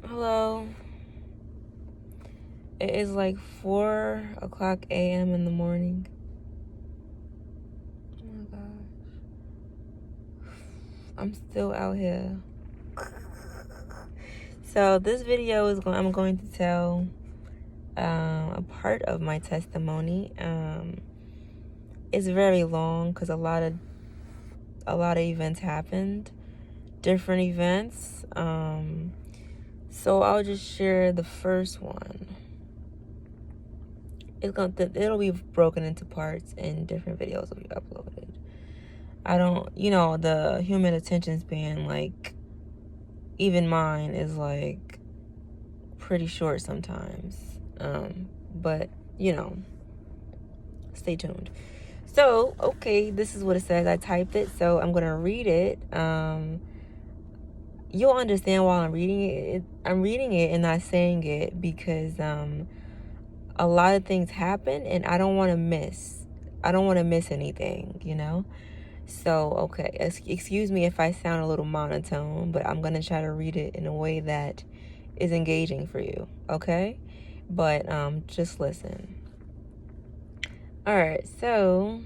Hello. It is like 4 o'clock a.m. in the morning. Oh my gosh. I'm still out here. So this video I'm going to tell a part of my testimony. It's very long because a lot of events happened, different events. So I'll just share the first one. It'll be broken into parts and different videos will be uploaded. I don't, the human attention span, like, even mine is like pretty short sometimes. But stay tuned. So, okay, this is what it says. I typed it, so I'm gonna read it. You'll understand while I'm reading it. I'm reading it and not saying it because a lot of things happen and I don't want to miss anything. So, okay, excuse me if I sound a little monotone, but I'm going to try to read it in a way that is engaging for you, okay? But just listen. All right, so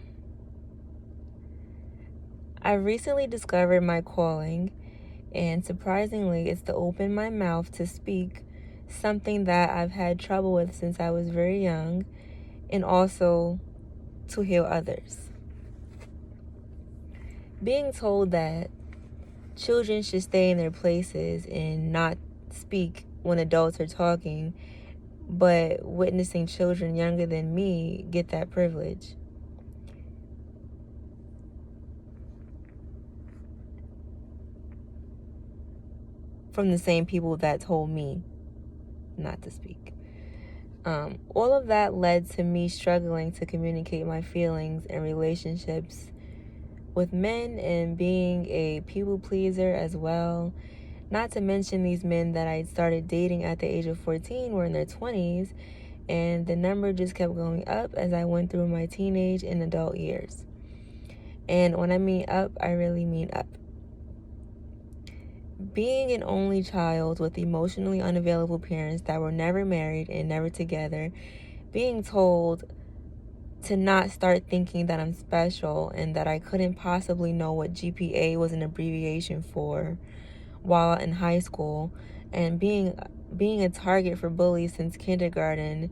I recently discovered my calling, and surprisingly, it's to open my mouth to speak, something that I've had trouble with since I was very young, and also to heal others. Being told that children should stay in their places and not speak when adults are talking, but witnessing children younger than me get that privilege. From the same people that told me not to speak. All of that led to me struggling to communicate my feelings and relationships with men and being a people pleaser as well. Not to mention these men that I started dating at the age of 14 were in their 20s, and the number just kept going up as I went through my teenage and adult years. And when I mean up, I really mean up. Being an only child with emotionally unavailable parents that were never married and never together, being told to not start thinking that I'm special and that I couldn't possibly know what GPA was an abbreviation for while in high school, and being a target for bullies since kindergarten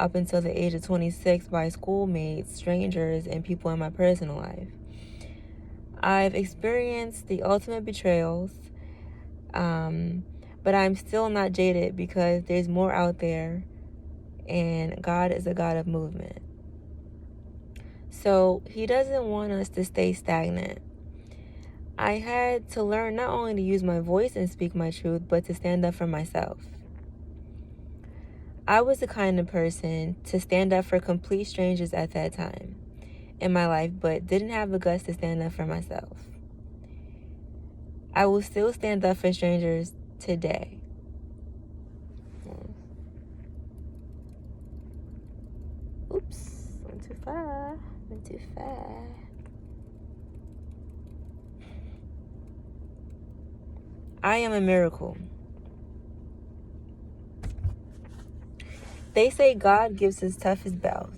up until the age of 26 by schoolmates, strangers, and people in my personal life. I've experienced the ultimate betrayals, but I'm still not jaded because there's more out there, and God is a God of movement. So he doesn't want us to stay stagnant. I had to learn not only to use my voice and speak my truth, but to stand up for myself. I was the kind of person to stand up for complete strangers at that time in my life, but didn't have the guts to stand up for myself. I will still stand up for strangers today. Oops, went too far. I am a miracle. They say God gives his toughest battles.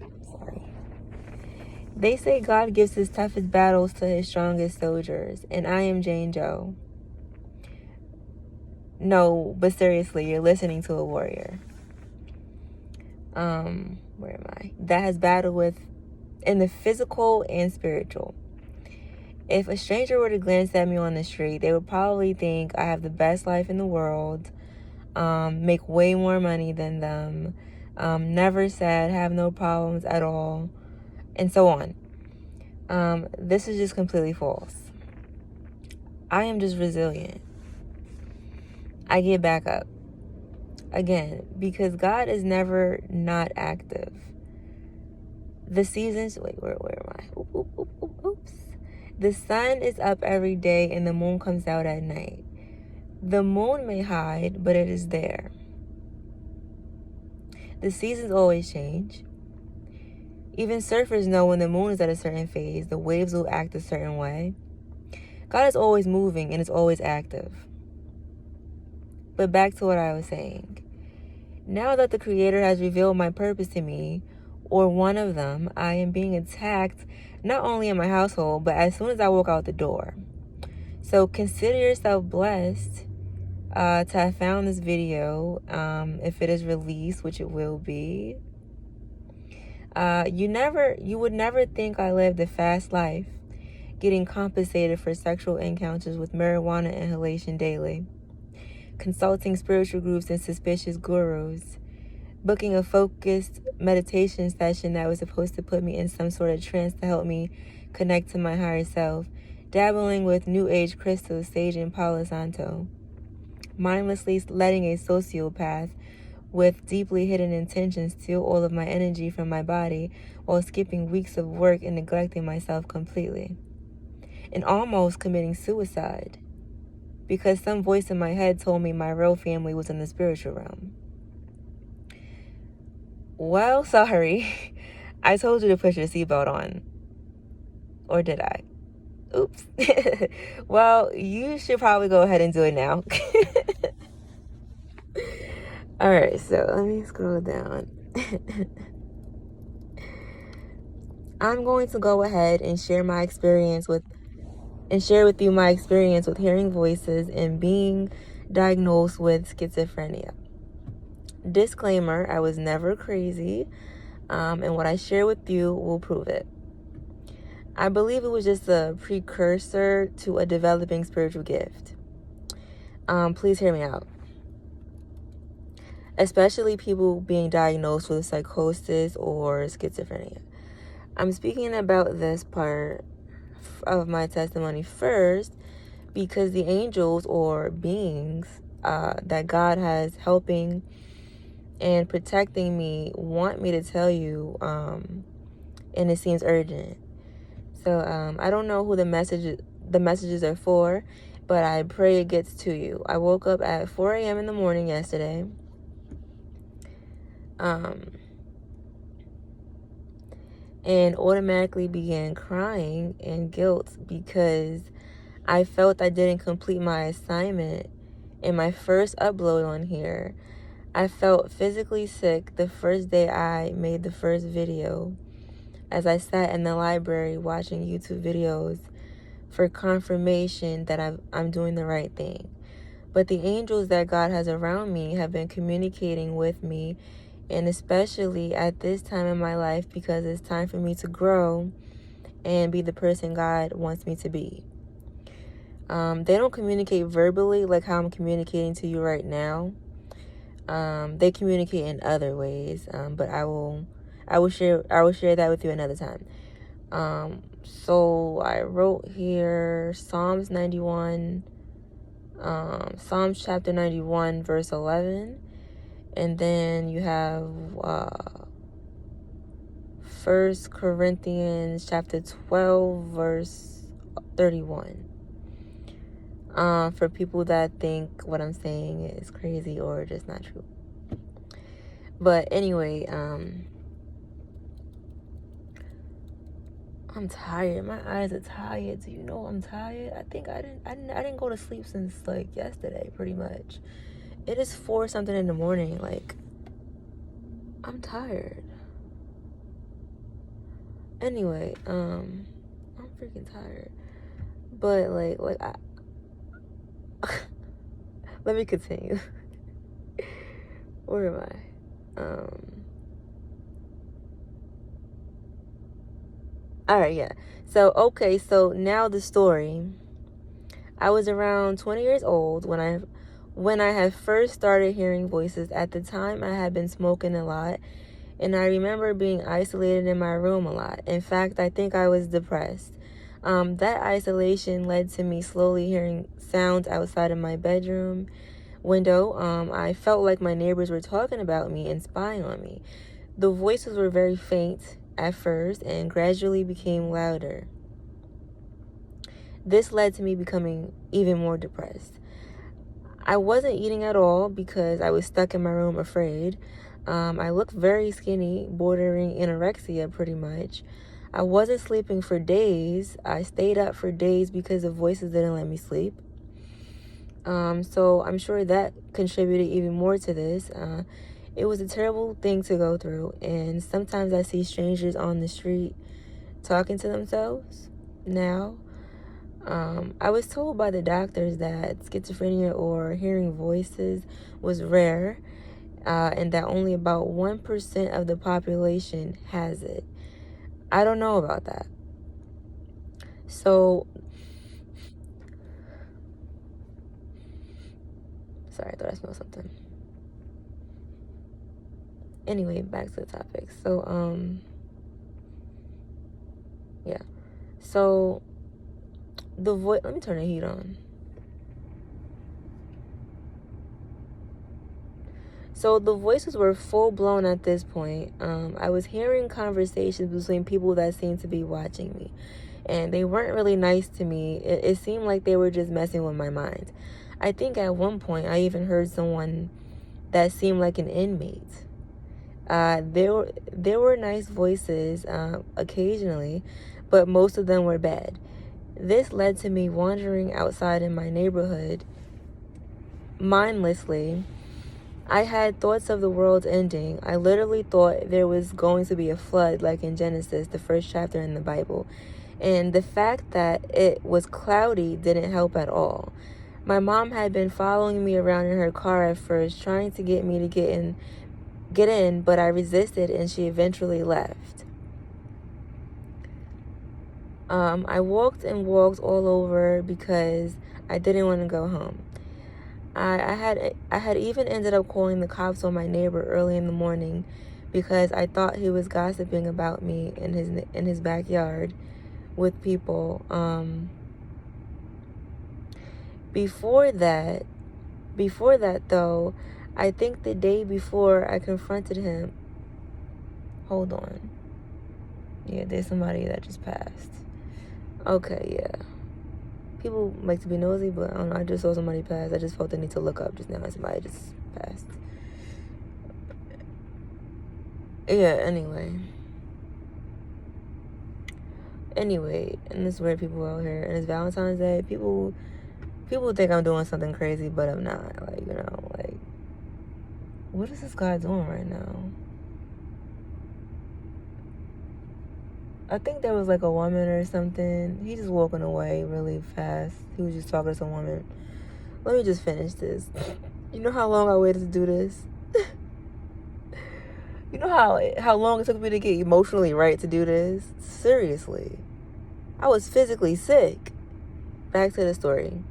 They say God gives his toughest battles to his strongest soldiers, and I am Jane Doe. No, but seriously, you're listening to a warrior. Where am I? That has battled with in the physical and spiritual. If a stranger were to glance at me on the street, they would probably think I have the best life in the world, make way more money than them, never sad, have no problems at all, and so on. This is just completely false. I am just resilient. I get back up. Again, because God is never not active. The seasons, where am I? Oops. The sun is up every day and the moon comes out at night. The moon may hide, but it is there. The seasons always change. Even surfers know when the moon is at a certain phase, the waves will act a certain way. God is always moving and is always active. But back to what I was saying. Now that the Creator has revealed my purpose to me, or one of them, I am being attacked not only in my household, but as soon as I walk out the door. So consider yourself blessed to have found this video, if it is released, which it will be. You would never think I lived a fast life, getting compensated for sexual encounters with marijuana inhalation daily, consulting spiritual groups and suspicious gurus, booking a focused meditation session that was supposed to put me in some sort of trance to help me connect to my higher self, dabbling with New Age crystals, sage and Palo Santo, mindlessly letting a sociopath with deeply hidden intentions steal all of my energy from my body while skipping weeks of work and neglecting myself completely, and almost committing suicide because some voice in my head told me my real family was in the spiritual realm. Well, sorry. I told you to put your seatbelt on. Or did I? Oops. Well, you should probably go ahead and do it now. Alright, so let me scroll down. I'm going to go ahead and share with you my experience with hearing voices and being diagnosed with schizophrenia. Disclaimer, I was never crazy, and what I share with you will prove it. I believe it was just a precursor to a developing spiritual gift. Please hear me out. Especially people being diagnosed with psychosis or schizophrenia. I'm speaking about this part of my testimony first because the angels or beings that God has helping and protecting me want me to tell you, and it seems urgent. So I don't know who the messages are for, but I pray it gets to you. I woke up at 4 a.m. in the morning yesterday. And automatically began crying and guilt because I felt I didn't complete my assignment in my first upload on here. I felt physically sick the first day I made the first video as I sat in the library watching YouTube videos for confirmation that I'm doing the right thing. But the angels that God has around me have been communicating with me, and especially at this time in my life because it's time for me to grow and be the person God wants me to be. They don't communicate verbally like how I'm communicating to you right now. They communicate in other ways, but I will share that with you another time. So I wrote here Psalms 91, Psalms chapter 91, verse 11. And then you have 1 Corinthians chapter 12, verse 31. For people that think what I'm saying is crazy or just not true. But anyway, I'm tired. My eyes are tired. Do you know I'm tired? I think I didn't go to sleep since like yesterday, pretty much. It is 4 something in the morning. Like, I'm tired. Anyway, I'm freaking tired. But like I let me continue. Where am I? Alright, yeah. So now the story. I was around 20 years old when I had first started hearing voices. At the time, I had been smoking a lot, and I remember being isolated in my room a lot. In fact, I think I was depressed. That isolation led to me slowly hearing sounds outside of my bedroom window. I felt like my neighbors were talking about me and spying on me. The voices were very faint at first and gradually became louder. This led to me becoming even more depressed. I wasn't eating at all because I was stuck in my room afraid. I looked very skinny, bordering anorexia pretty much. I wasn't sleeping for days. I stayed up for days because the voices didn't let me sleep. So I'm sure that contributed even more to this. It was a terrible thing to go through, and sometimes I see strangers on the street talking to themselves now. I was told by the doctors that schizophrenia or hearing voices was rare, and that only about 1% of the population has it. I don't know about that. So, sorry, I thought I smelled something. Anyway, back to the topic. So, yeah. So, the voice, let me turn the heat on. So the voices were full blown at this point. I was hearing conversations between people that seemed to be watching me, and they weren't really nice to me. It seemed like they were just messing with my mind. I think at one point I even heard someone that seemed like an inmate. There were nice voices occasionally, but most of them were bad. This led to me wandering outside in my neighborhood mindlessly. I had thoughts of the world ending. I literally thought there was going to be a flood, like in Genesis, the first chapter in the Bible. And the fact that it was cloudy didn't help at all. My mom had been following me around in her car at first, trying to get me to get in, but I resisted and she eventually left. I walked and walked all over because I didn't want to go home. I had even ended up calling the cops on my neighbor early in the morning because I thought he was gossiping about me in his backyard with people. Before that though, I think the day before I confronted him. Hold on. Yeah, there's somebody that just passed. Okay, yeah. People like to be nosy, but I don't know. I just saw somebody pass. I just felt the need to look up just now. Somebody just passed. Yeah, anyway, and there's weird people out here, and it's Valentine's Day. People think I'm doing something crazy, but I'm not. Like, what is this guy doing right now? I think there was like a woman or something. He just walking away really fast. He was just talking to some woman. Let me just finish this. You know how long I waited to do this? You know how long it took me to get emotionally right to do this? Seriously. I was physically sick. Back to the story.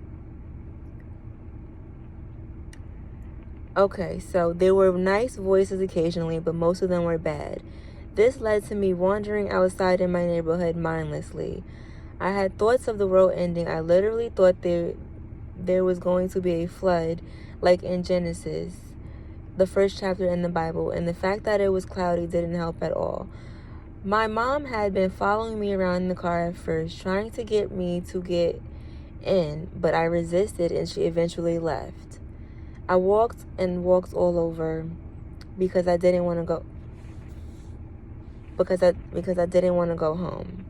Okay, so there were nice voices occasionally, but most of them were bad. This led to me wandering outside in my neighborhood mindlessly. I had thoughts of the world ending. I literally thought there was going to be a flood, like in Genesis, the first chapter in the Bible, and the fact that it was cloudy didn't help at all. My mom had been following me around in the car at first, trying to get me to get in, but I resisted and she eventually left. I walked and walked all over because I didn't want to go because I didn't want to go home.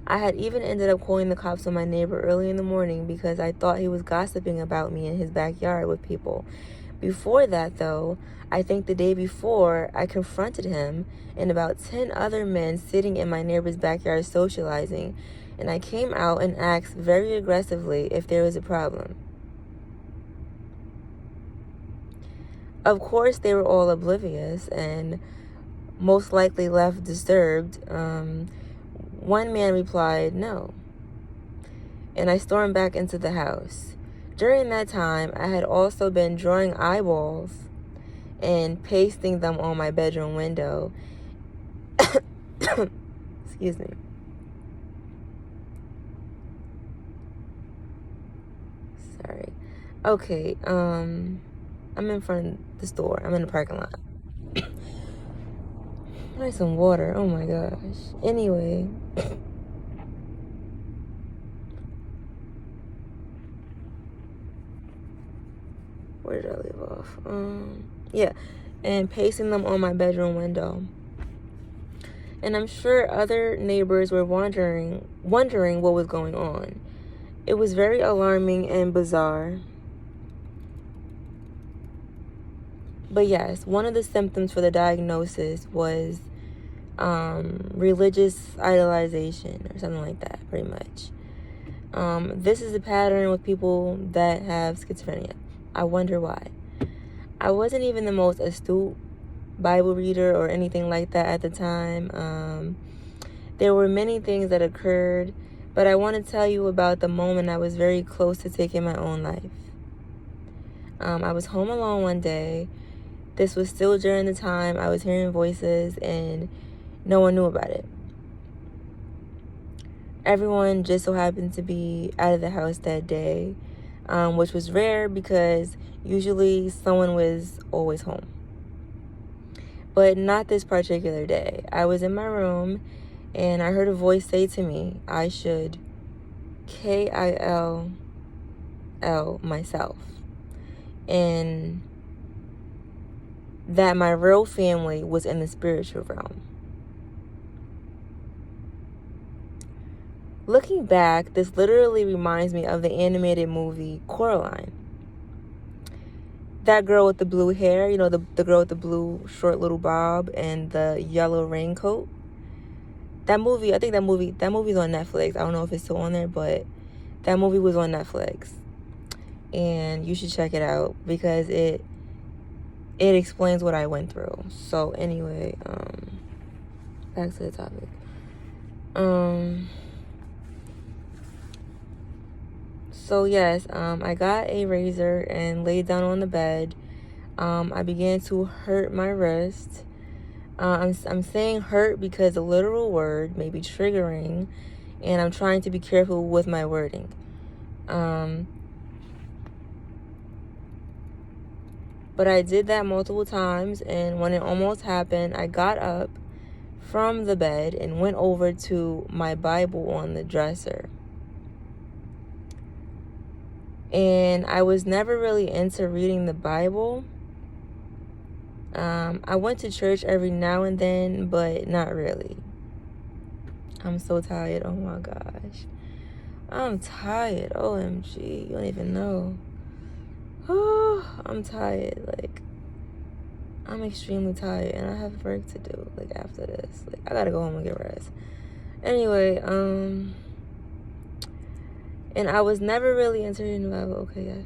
I had even ended up calling the cops on my neighbor early in the morning because I thought he was gossiping about me in his backyard with people. Before that, though, I think the day before, I confronted him and about 10 other men sitting in my neighbor's backyard socializing, and I came out and asked very aggressively if there was a problem. Of course, they were all oblivious and most likely left disturbed. One man replied, "No." And I stormed back into the house. During that time, I had also been drawing eyeballs and pasting them on my bedroom window. Excuse me. Sorry. Okay, I'm in front of the store. I'm in the parking lot. I need some water. Oh my gosh. Anyway. Where did I leave off? Yeah. And pasting them on my bedroom window. And I'm sure other neighbors were wondering what was going on. It was very alarming and bizarre. But yes, one of the symptoms for the diagnosis was religious idolization or something like that, pretty much. This is a pattern with people that have schizophrenia. I wonder why. I wasn't even the most astute Bible reader or anything like that at the time. There were many things that occurred, but I want to tell you about the moment I was very close to taking my own life. I was home alone one day. This was still during the time I was hearing voices and no one knew about it. Everyone just so happened to be out of the house that day, which was rare because usually someone was always home. But not this particular day. I was in my room and I heard a voice say to me, I should KILL myself. And that my real family was in the spiritual realm. Looking back, this literally reminds me of the animated movie Coraline. That girl with the blue hair, you know, the girl with the blue short little bob and the yellow raincoat. That movie, I think that movie's on Netflix. I don't know if it's still on there, but that movie was on Netflix. And you should check it out because it explains what I went through. So anyway, back to the topic. So yes, I got a razor and laid down on the bed. I began to hurt my wrist. I'm saying hurt because a literal word may be triggering, and I'm trying to be careful with my wording. But I did that multiple times, and when it almost happened, I got up from the bed and went over to my Bible on the dresser. And I was never really into reading the Bible. I went to church every now and then, but not really. I'm so tired. Oh my gosh. I'm tired. OMG. You don't even know. Oh, I'm tired. Like, I'm extremely tired and I have work to do, like, after this. Like, I gotta go home and get rest. Anyway, and I was never really into reading the Bible. Okay, yes.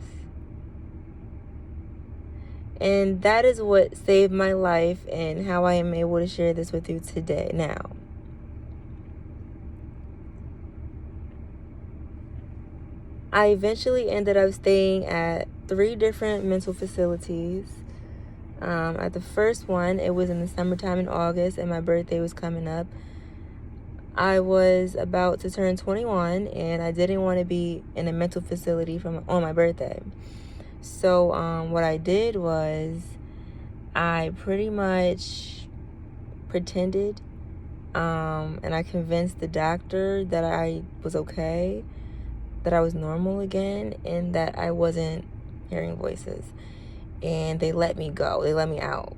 And that is what saved my life and how I am able to share this with you today. Now, I eventually ended up staying at 3 different mental facilities. At the first one, it was in the summertime in August, and my birthday was coming up. I was about to turn 21, and I didn't want to be in a mental facility on my birthday. So what I did was I pretty much pretended, and I convinced the doctor that I was okay, that I was normal again, and that I wasn't hearing voices. And they let me go. They let me out.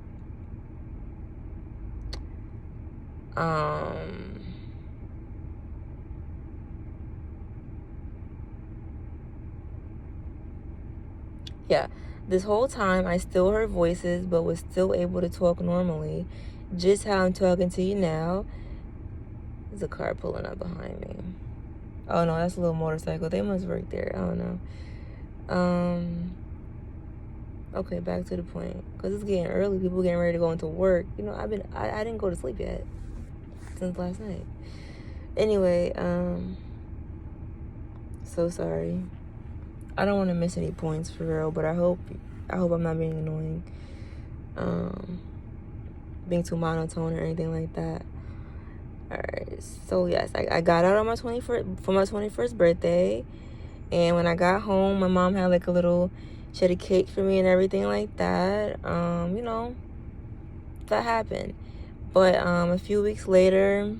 Yeah, this whole time I still heard voices, but was still able to talk normally, just how I'm talking to you now. There's a car pulling up behind me. Oh no, that's a little motorcycle. They must work there. I don't know. Okay, back to the point. Because it's getting early. People getting ready to go into work. You know, I didn't go to sleep yet. Since last night. Anyway, so sorry. I don't want to miss any points for real, but I hope I'm not being annoying. Being too monotone or anything like that. Alright, so yes, I got out on my 21st birthday, and when I got home, my mom had like a little, she had a cake for me and everything like that. You know, that happened. But a few weeks later,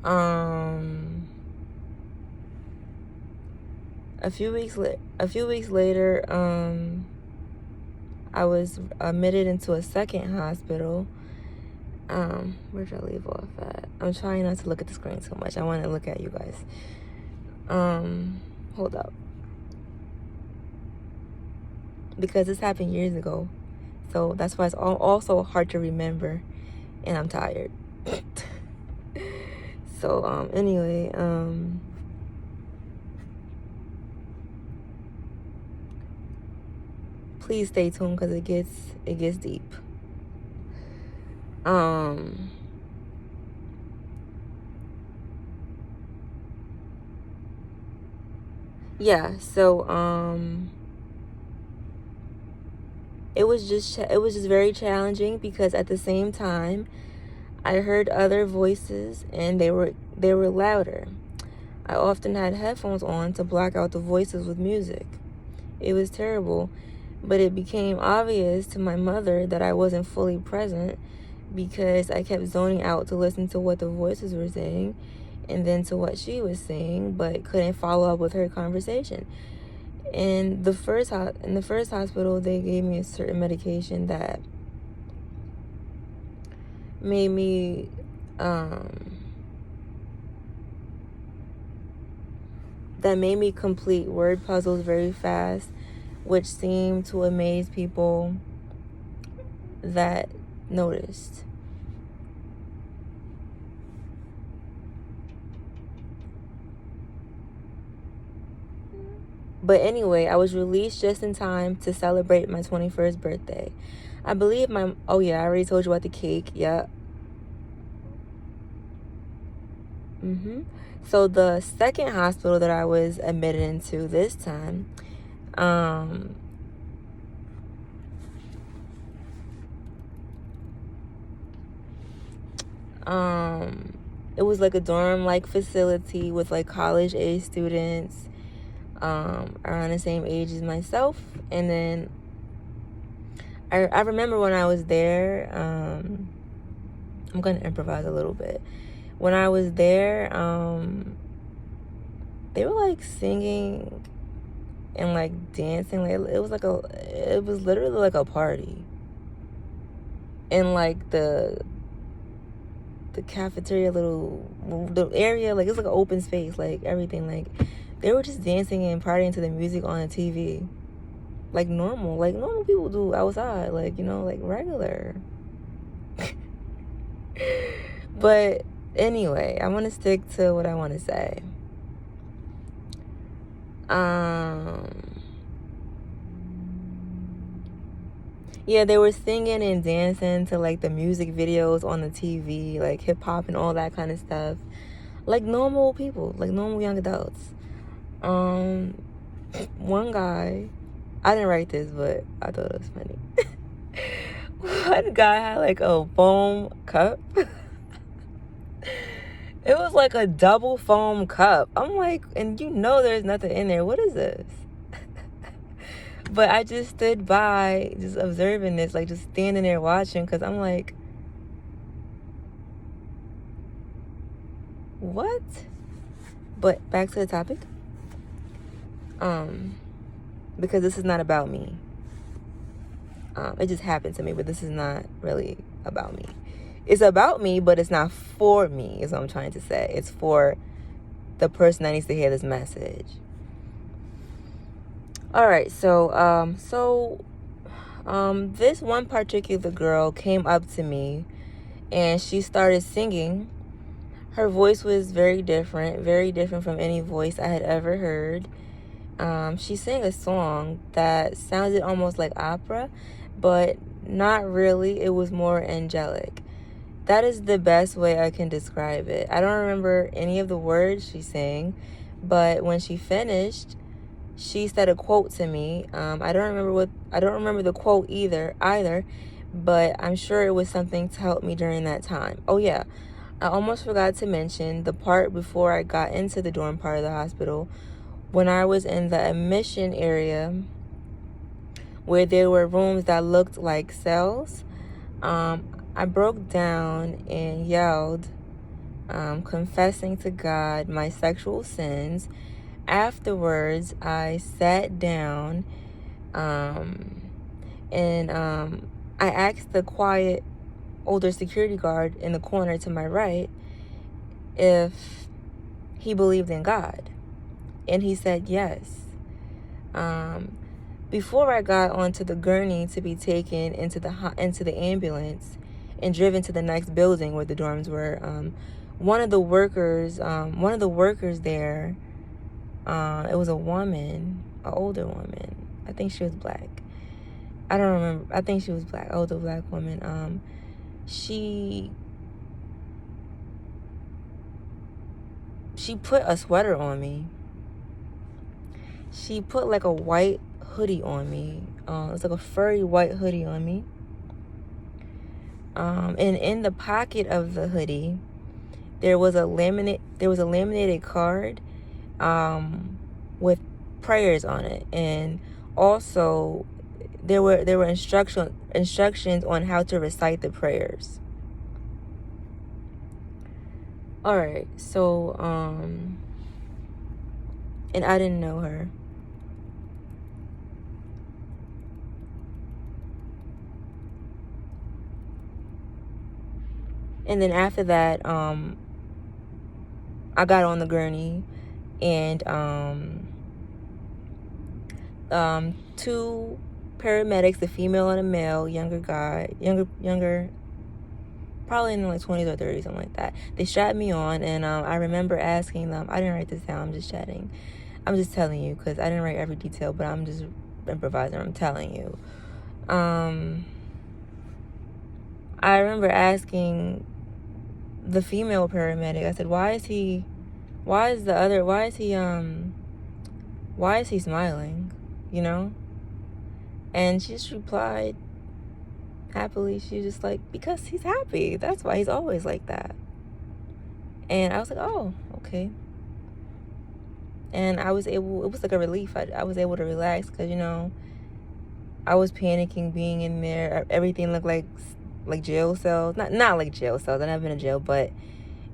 I was admitted into a second hospital. Where did I leave off at? I'm trying not to look at the screen so much. I want to look at you guys. Hold up. because this happened years ago. So that's why it's also hard to remember, and I'm tired. So anyway, please stay tuned because it gets deep. Yeah, so it was just very challenging because at the same time I heard other voices and they were louder. I often had headphones on to block out the voices with music. It was terrible, but it became obvious to my mother that I wasn't fully present because I kept zoning out to listen to what the voices were saying and then to what she was saying, but couldn't follow up with her conversation. In the first hospital, they gave me a certain medication that made me complete word puzzles very fast, which seemed to amaze people that noticed. But anyway, I was released just in time to celebrate my 21st birthday. I believe I already told you about the cake. Yeah. So the second hospital that I was admitted into this time, it was like a dorm-like facility with like college-age students around the same age as myself. And then I remember when I was there, I'm gonna improvise a little bit. When I was there, they were like singing and like dancing. Like it was literally like a party. And like the cafeteria, the area, like it's like an open space, like everything, like they were just dancing and partying to the music on the TV, like normal people do outside, like, you know, like regular. But anyway, I want to stick to what I want to say. Yeah, they were singing and dancing to like the music videos on the TV, like hip hop and all that kind of stuff, like normal people, like normal young adults. One guy, I didn't write this, but I thought it was funny. One guy had like a foam cup. It was like a double foam cup. I'm like, and you know there's nothing in there. What is this? But I just stood by, just observing this, like just standing there watching, because I'm like, what? But back to the topic. Because this is not about me. It just happened to me, but this is not really about me. It's about me, but it's not for me, is what I'm trying to say. It's for the person that needs to hear this message. All right, so this one particular girl came up to me and she started singing. Her voice was very different from any voice I had ever heard. She sang a song that sounded almost like opera, but not really. It was more angelic. That is the best way I can describe it. I don't remember any of the words she sang, but when she finished, she said a quote to me. I don't remember the quote either, but I'm sure it was something to help me during that time. Oh yeah, I almost forgot to mention the part before I got into the dorm part of the hospital. When I was in the admission area, where there were rooms that looked like cells, I broke down and yelled, confessing to God my sexual sins. Afterwards, I sat down and I asked the quiet older security guard in the corner to my right if he believed in God. And he said yes. Before I got onto the gurney to be taken into the ambulance and driven to the next building where the dorms were, one of the workers there, it was a woman, an older woman. I think she was black. I don't remember. I think she was black, older black woman. She put a sweater on me. She put like a white hoodie on me. It's like a furry white hoodie on me. And in the pocket of the hoodie, there was a laminated card, with prayers on it, and also there were instructions on how to recite the prayers. All right, so and I didn't know her. And then after that, I got on the gurney, and two paramedics, a female and a male, younger, probably in like 20s or 30s, something like that. They strapped me on, and I remember asking them. I didn't write this down. I'm just chatting. I'm just telling you because I didn't write every detail, but I'm just improvising. I'm telling you. I remember asking the female paramedic. I said, why is he smiling? You know? And she just replied happily. She's just like, because he's happy. That's why he's always like that. And I was like, oh, okay. And it was like a relief. I was able to relax because, you know, I was panicking being in there. Everything looked like jail cells. Not like jail cells. I've never been in jail, but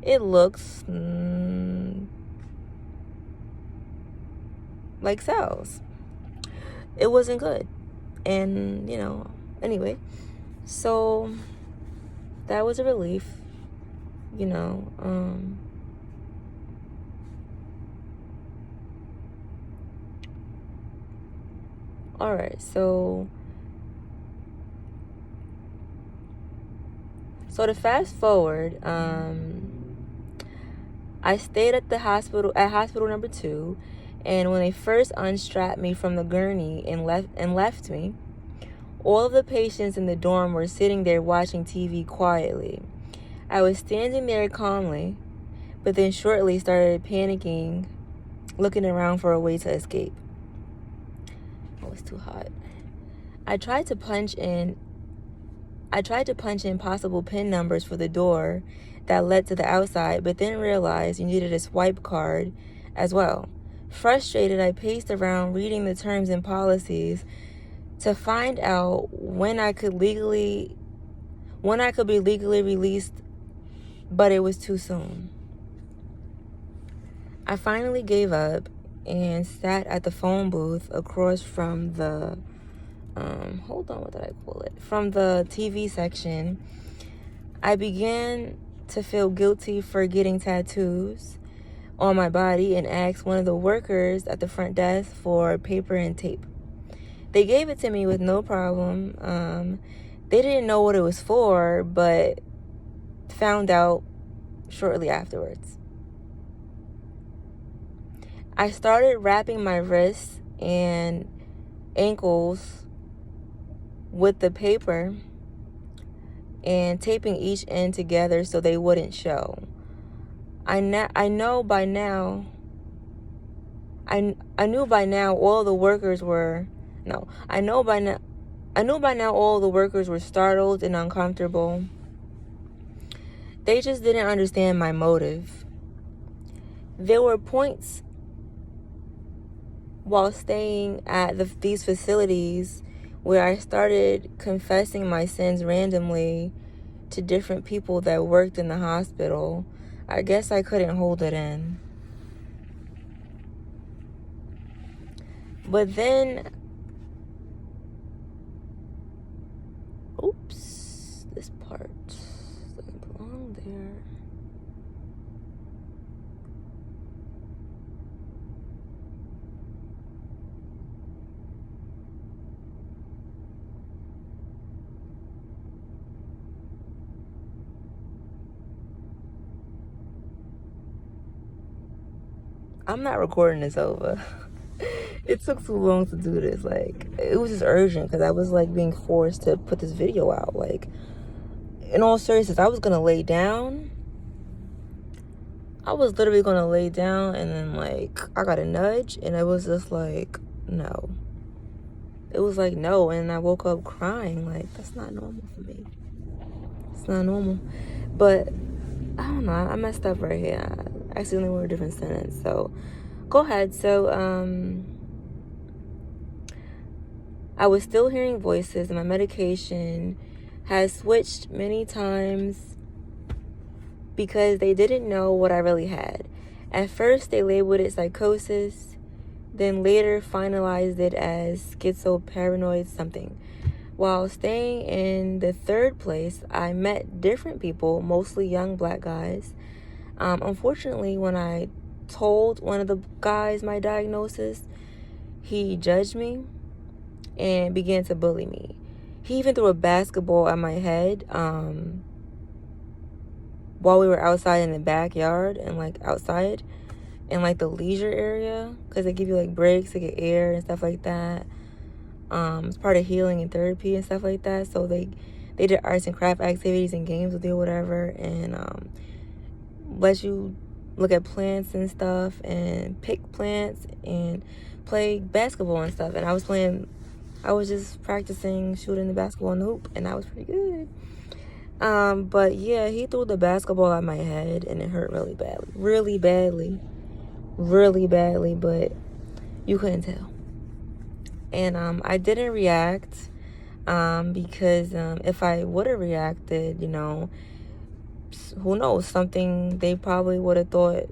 it looks like cells. It wasn't good. And, you know, anyway, so that was a relief, you know. All right, so to fast forward, I stayed at hospital number 2, and when they first unstrapped me from the gurney and left me, all of the patients in the dorm were sitting there watching TV quietly. I was standing there calmly, but then shortly started panicking, looking around for a way to escape. Oh, it's too hot. I tried to punch in possible PIN numbers for the door that led to the outside, but then realized you needed a swipe card as well. Frustrated, I paced around reading the terms and policies to find out when I could be legally released, but it was too soon. I finally gave up and sat at the phone booth across from the from the TV section. I began to feel guilty for getting tattoos on my body and asked one of the workers at the front desk for paper and tape. They gave it to me with no problem. They didn't know what it was for, but found out shortly afterwards. I started wrapping my wrists and ankles with the paper and taping each end together so they wouldn't show. I knew by now all the workers were startled and uncomfortable. They just didn't understand my motive. There were points while staying at these facilities where I started confessing my sins randomly to different people that worked in the hospital. I guess I couldn't hold it in. But then, this part doesn't belong there. I'm not recording this over. It took too long to do this. Like, it was just urgent because I was like being forced to put this video out. Like, in all seriousness, I was gonna lay down. I was literally gonna lay down, and then like I got a nudge, and it was just like, no. It was like, no, and I woke up crying. Like, that's not normal for me. It's not normal. But I don't know, I messed up right here. I accidentally wrote a different sentence. So go ahead. So I was still hearing voices, and my medication has switched many times because they didn't know what I really had. At first they labeled it psychosis, then later finalized it as schizoparanoid something. While staying in the third place, I met different people, mostly young black guys. Unfortunately, when I told one of the guys my diagnosis, he judged me and began to bully me. He even threw a basketball at my head while we were outside in the backyard and like outside in like the leisure area, because they give you like breaks to get air and stuff like that. It's part of healing and therapy and stuff like that. So they did arts and craft activities and games with you or whatever, and let you look at plants and stuff and pick plants and play basketball and stuff. And I was just practicing shooting the basketball in the hoop, and that was pretty good. But yeah, he threw the basketball at my head, and it hurt really badly, but you couldn't tell. And I didn't react because if I would have reacted, you know, who knows, they probably would have thought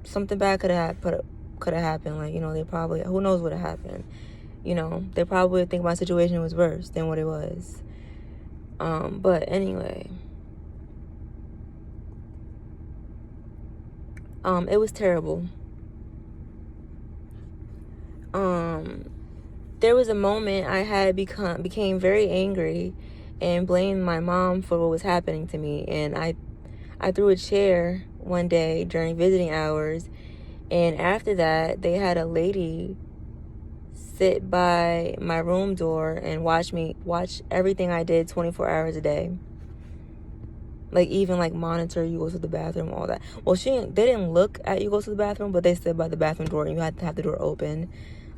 something bad could have happened. Like, you know, who knows what had happened. You know, they probably would think my situation was worse than what it was. But anyway, it was terrible. There was a moment I had became very angry and blamed my mom for what was happening to me. And I threw a chair one day during visiting hours, and after that, they had a lady sit by my room door and watch everything I did 24 hours a day. Like, even like monitor you go to the bathroom, all that. Well, they didn't look at you go to the bathroom, but they stood by the bathroom door and you had to have the door open.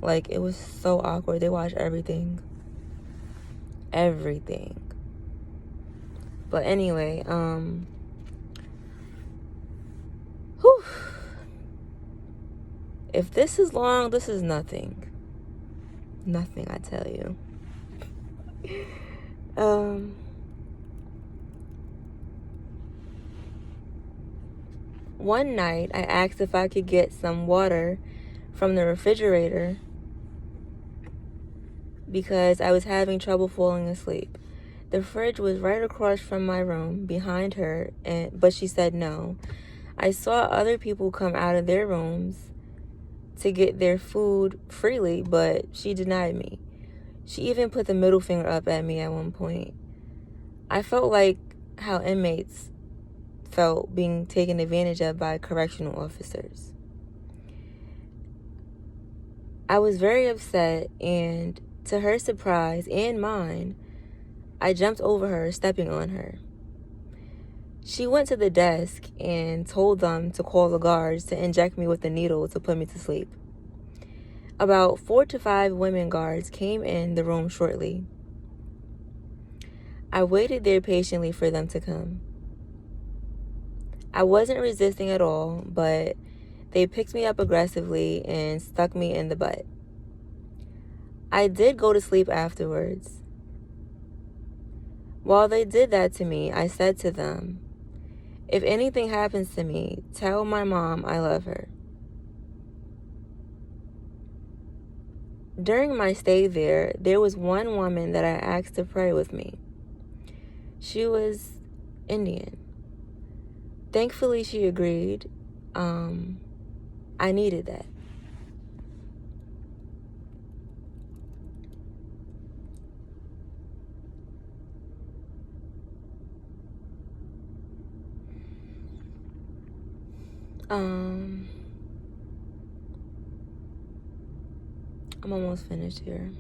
Like, it was so awkward. They watched everything. But anyway, whew. If this is long, this is nothing. Nothing, I tell you. One night, I asked if I could get some water from the refrigerator because I was having trouble falling asleep. The fridge was right across from my room, behind her, but she said no. I saw other people come out of their rooms to get their food freely, but she denied me. She even put the middle finger up at me at one point. I felt like how inmates felt being taken advantage of by correctional officers. I was very upset, and to her surprise and mine, I jumped over her, stepping on her. She went to the desk and told them to call the guards to inject me with a needle to put me to sleep. About 4 to 5 women guards came in the room shortly. I waited there patiently for them to come. I wasn't resisting at all, but they picked me up aggressively and stuck me in the butt. I did go to sleep afterwards. While they did that to me, I said to them, if anything happens to me, tell my mom I love her. During my stay there was one woman that I asked to pray with me. She was Indian. Thankfully, she agreed. I needed that. I'm almost finished here.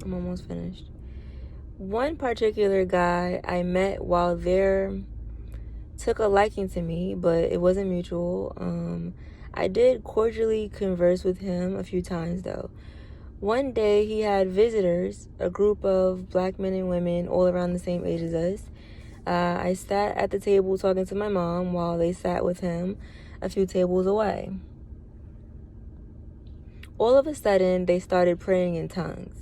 I'm almost finished. One particular guy I met while there took a liking to me, but it wasn't mutual. I did cordially converse with him a few times, though. One day he had visitors, a group of black men and women all around the same age as us. I sat at the table talking to my mom while they sat with him a few tables away. All of a sudden, they started praying in tongues.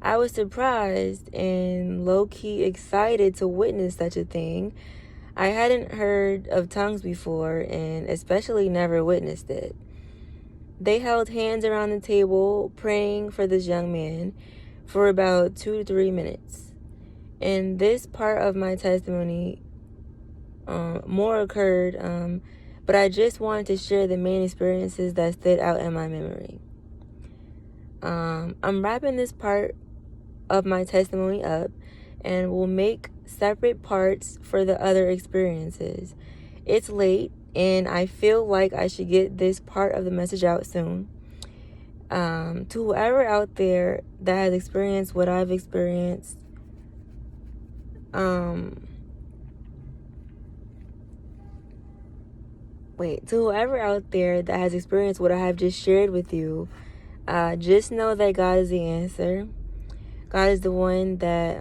I was surprised and low-key excited to witness such a thing. I hadn't heard of tongues before and especially never witnessed it. They held hands around the table praying for this young man for about 2 to 3 minutes. And this part of my testimony more occurred, but I just wanted to share the main experiences that stood out in my memory. I'm wrapping this part of my testimony up and will make separate parts for the other experiences. It's late and I feel like I should get this part of the message out soon. To whoever out there that has experienced what I've experienced, to whoever out there that has experienced what I have just shared with you, just know that God is the answer. God is the one that,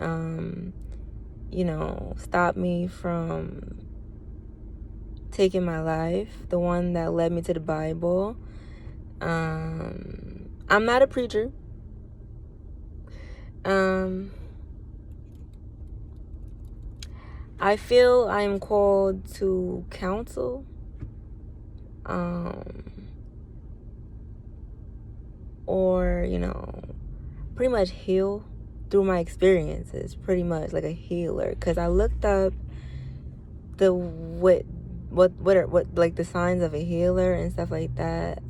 stopped me from taking my life, the one that led me to the Bible. I'm not a preacher. I feel I'm called to counsel. Or, pretty much heal through my experiences, pretty much like a healer. Because I looked up what like the signs of a healer and stuff like that.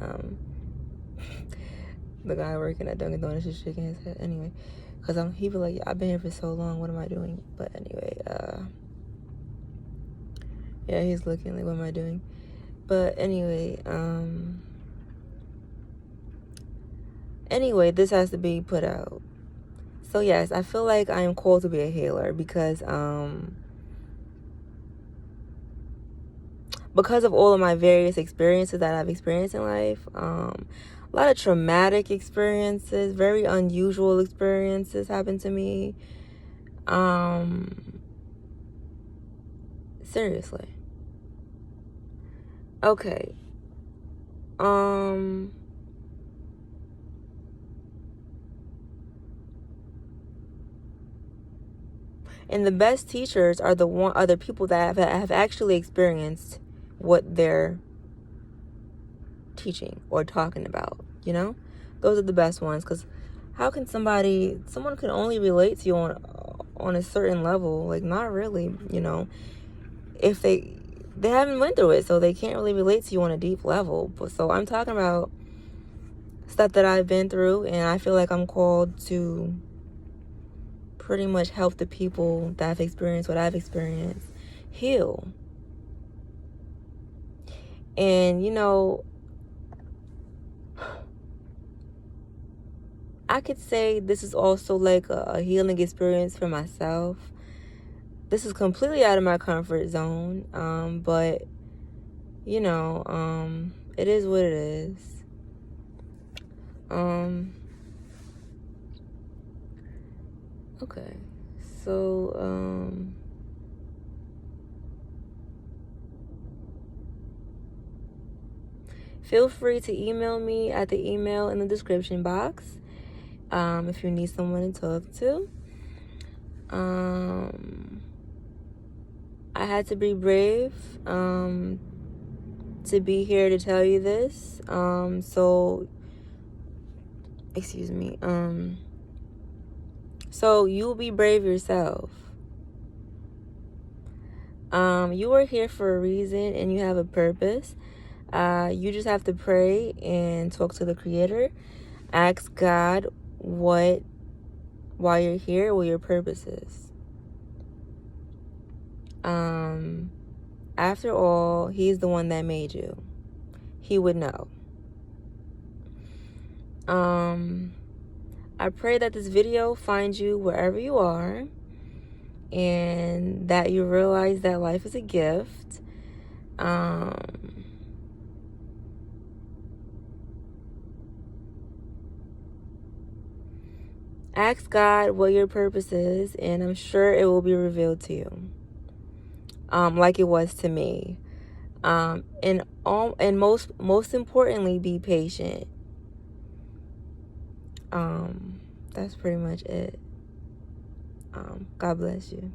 The guy working at Dunkin' Donuts is shaking his head anyway, because he be like, I've been here for so long, what am I doing? But anyway, yeah, he's looking like, what am I doing? But anyway, this has to be put out. So yes, I feel like I am called to be a healer because of all of my various experiences that I've experienced in life. A lot of traumatic experiences, very unusual experiences happened to me. Seriously. Okay. And the best teachers are the people that have actually experienced what they're teaching or talking about, Those are the best ones, because how can someone can only relate to you on a certain level, like not really, if they haven't went through it, so they can't really relate to you on a deep level. But so I'm talking about stuff that I've been through, and I feel like I'm called to pretty much help the people that have experienced what I've experienced heal. And I could say this is also like a healing experience for myself. This is completely out of my comfort zone, but it is what it is. Okay, so feel free to email me at the email in the description box if you need someone to talk to. I had to be brave to be here to tell you this. So you'll be brave yourself. You are here for a reason and you have a purpose. You just have to pray and talk to the Creator. Ask God why you're here, what your purpose is. After all, He's the one that made you. He would know. I pray that this video finds you wherever you are, and that you realize that life is a gift. Ask God what your purpose is, and I'm sure it will be revealed to you, like it was to me. And most importantly, be patient. That's pretty much it. God bless you.